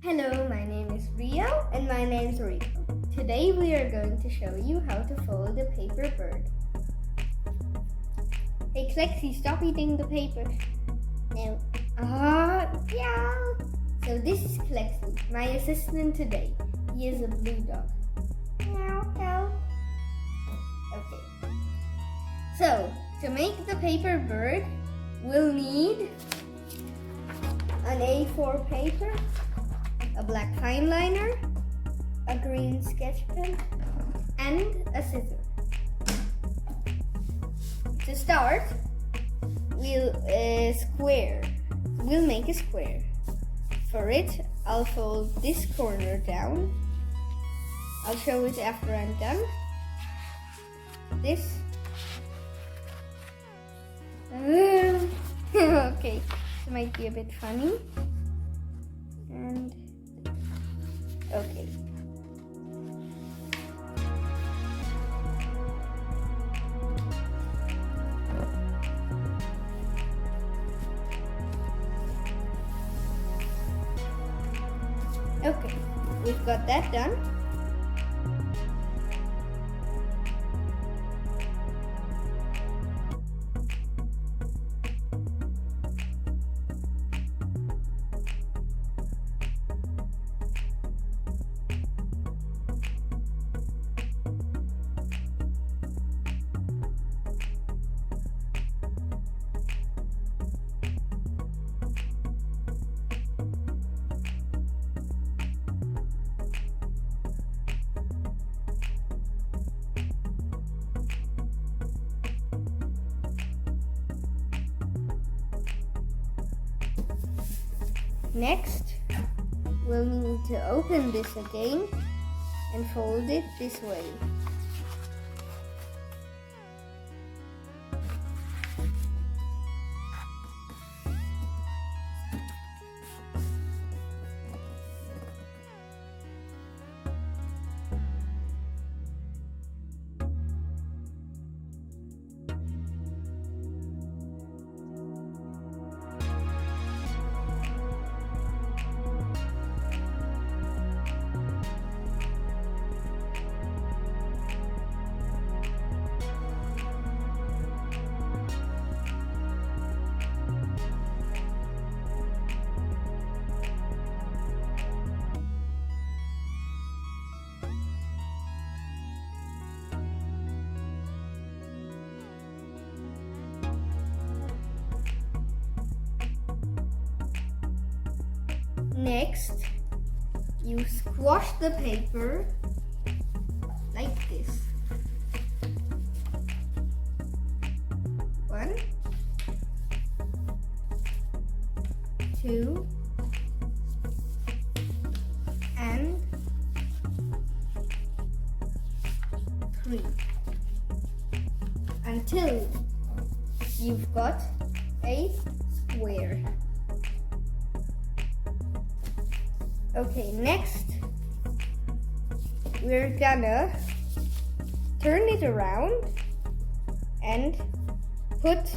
Hello, my name is Rio and my name is Rico. Today we are going to show you how to fold a paper bird. Hey Klexi, stop eating the paper. No. Yeah. So this is Klexi, my assistant today. He is a blue dog. Meow, meow. Okay. So, to make the paper bird, we'll need an A4 paper, a black fine liner, a green sketch pen, and a scissor. To start, we'll make a square. For it, I'll fold this corner down. I'll show it after I'm done. This. Okay, this might be a bit funny. And okay. Okay, we've got that done. Next, we'll need to open this again and fold it this way. Next, you squash the paper like this. 1, 2, and 3 until you've got a square. Okay, next we're gonna turn it around and put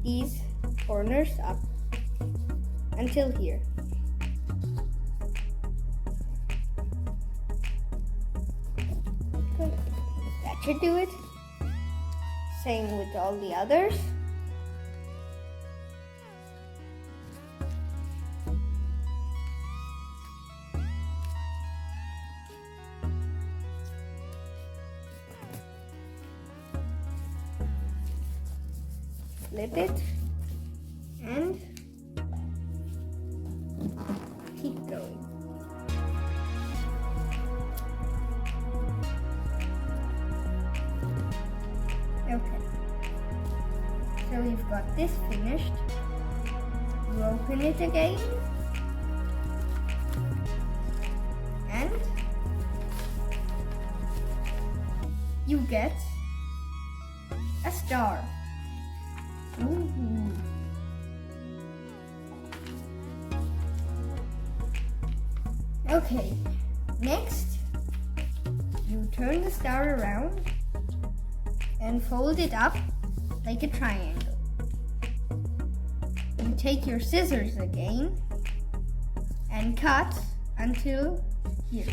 these corners up until here. Good. That should do it. Same with all the others. Flip it and keep going. Okay, so we've got this finished. You open it again and you get a star. Ooh. Okay, next you turn the star around and fold it up like a triangle. You take your scissors again and cut until here.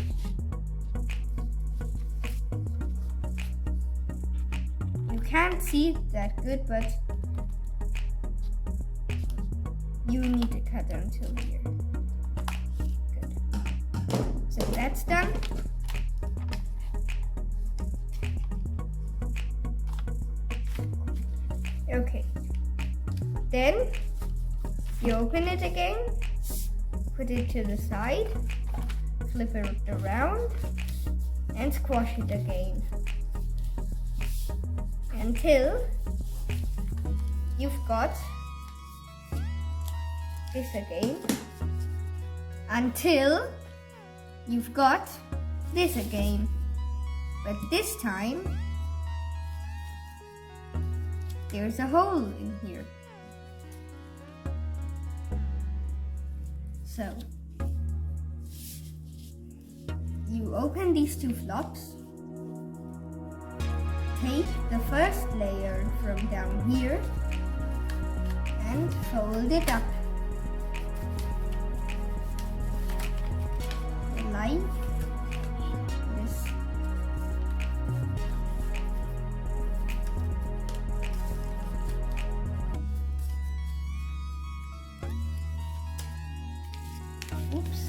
You can't see it that good, but you need to cut until here. Good. So that's done. Okay. Then you open it again, put it to the side, flip it around, and squash it again until you've got this again, until you've got this again, but this time there's a hole in here. So you open these two flops, take the first layer from down here and fold it up like this. Oops.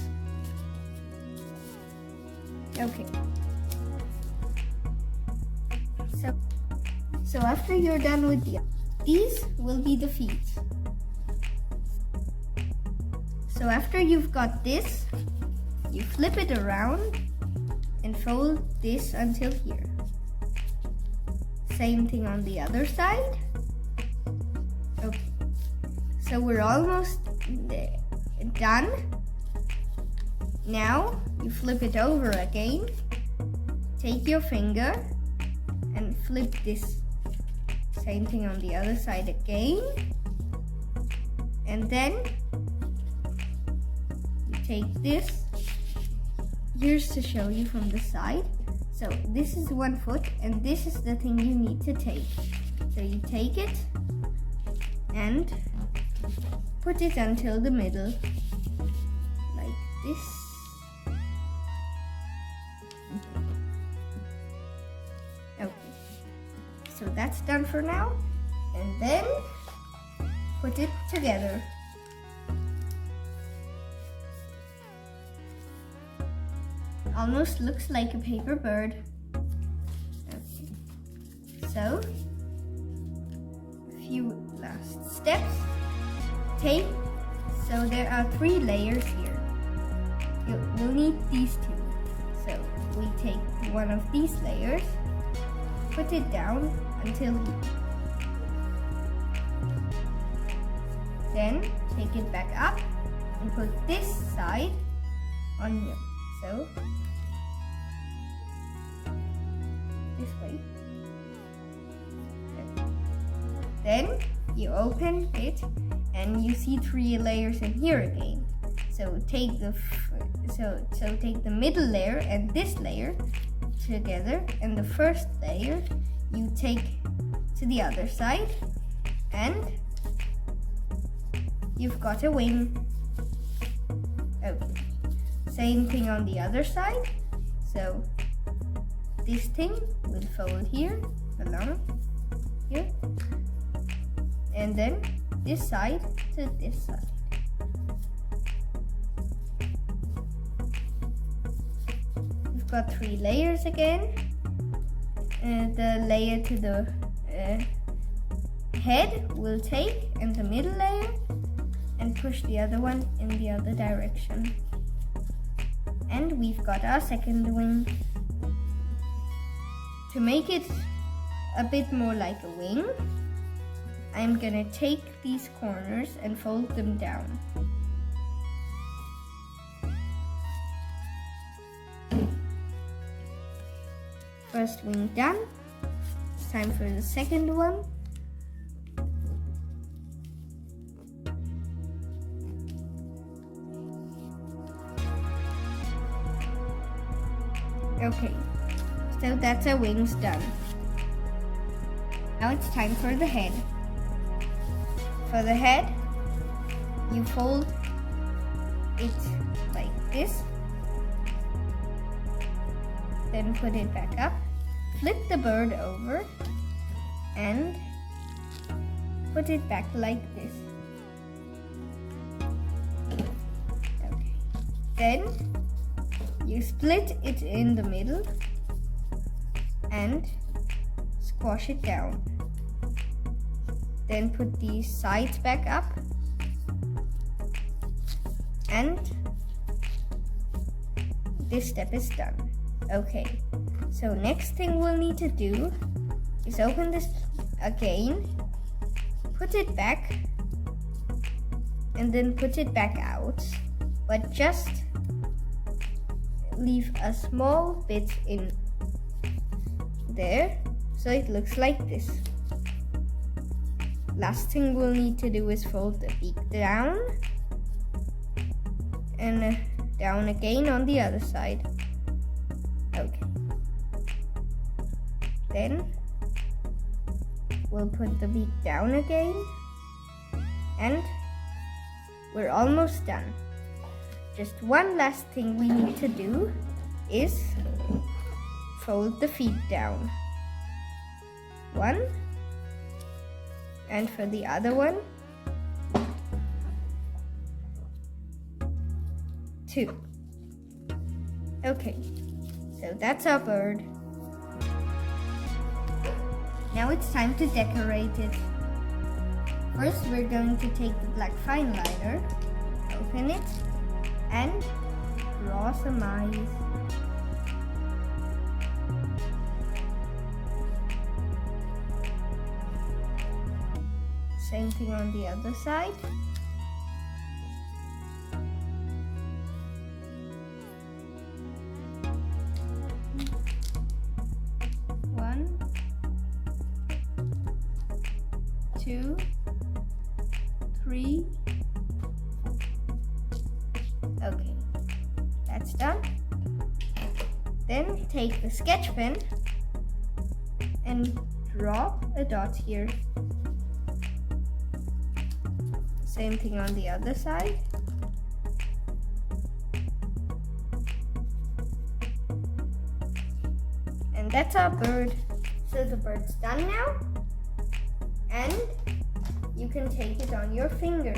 Okay. So after you're done with these will be the feet. So after you've got this, you flip it around and fold this until here. Same thing on the other side. Okay. So we're almost done. Now you flip it over again. Take your finger and flip this. Same thing on the other side again. And then you take this. Here's to show you from the side. So this is 1 foot and this is the thing you need to take. So you take it and put it until the middle, like this. Okay, so that's done for now. And then put it together. Almost looks like a paper bird. Okay. So, a few last steps. Tape. So there are 3 layers here. You'll need these 2. So we take one of these layers, put it down until here. Then take it back up and put this side on here. So this way. Then you open it and you see 3 layers in here again. So take the take the middle layer and this layer together, and the first layer you take to the other side, and you've got a wing. Okay. Same thing on the other side. So this thing will fold here, along here, and then this side to this side. We've got 3 layers again. The layer to the head will take, and the middle layer, and push the other one in the other direction. And we've got our second wing. To make it a bit more like a wing, I'm gonna take these corners and fold them down. First wing done. It's time for the second one. Okay, so that's our wings done. Now it's time for the head. For the head, you fold it like this. Then put it back up. Flip the bird over and put it back like this. Okay. Then you split it in the middle and squash it down. Then put these sides back up and this step is done. Okay, so next thing we'll need to do is open this again, put it back, and then put it back out, but just leave a small bit in there so it looks like this. Last thing we'll need to do is fold the beak down and down again on the other side. Okay. Then we'll put the beak down again and we're almost done. Just one last thing we need to do is fold the feet down. One, and for the other one, two. Okay, so that's our bird. Now it's time to decorate it. First, we're going to take the black fine liner, open it, and draw some eyes. Same thing on the other side. One, two, three. Okay, that's done. Then take the sketch pen and draw a dot here. Same thing on the other side. And that's our bird. So the bird's done now. And you can take it on your finger.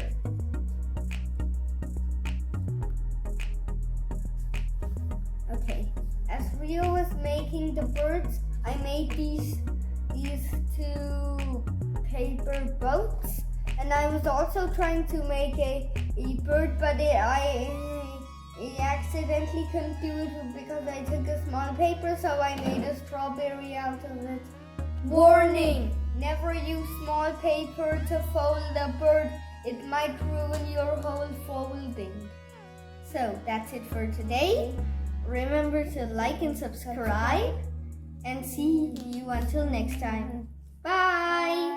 Okay, as Rio was making the birds, I made these two paper boats. And I was also trying to make a bird, but I accidentally couldn't do it because I took a small paper, so I made a strawberry out of it. Warning! Never use small paper to fold a bird. It might ruin your whole folding. So that's it for today. Remember to like and subscribe, and see you until next time. Bye!